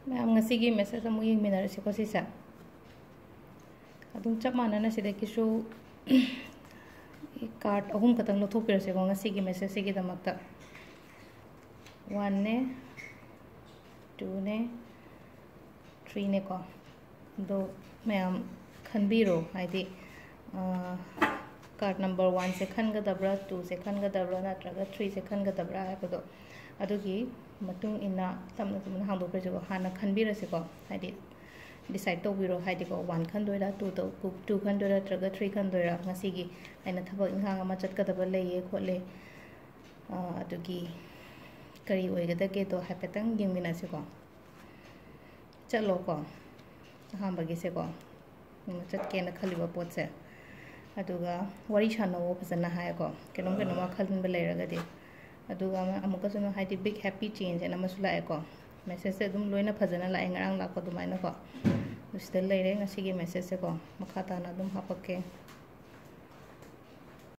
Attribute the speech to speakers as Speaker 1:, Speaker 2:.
Speaker 1: ma'am ngasi message amu yeng minarasi ko sisa adum chap manana sida kisu card ahum katang lo thopirase ko ngasi gi message gi damakta 1 ne 2 ne 3 ne ko do मैम खनबीरो हाइदी card number 1 से खनगदब्रा 2 से खनगदब्रा नत्रगा 3 से खनगदब्रा हाइबदो अदुगी मतुंग इना तमना तमना हांदोक्रेसिको हाना खनबीरसेको हाइदी decide तौबिरो हाइदिको 1 खनदोइरा 2 खनदोइरा नत्रगा 3 खनदोइरा ngasiगी aina thabak inghang ama chatkadaba leye khotle adugi kari oigadage to hapetang yengminasiko chalo ko ahambagi se ko chatke na khaliba pot se aduga wari shanawo phasana hai ko kenom kenom khalin ba leiragadi aduga amuka sunu haidi big happy change ena masula ko message se dum loina phasana la engrang la ko dumaina ko ustel leire ngasi gi message se ko makha ta na dum hapake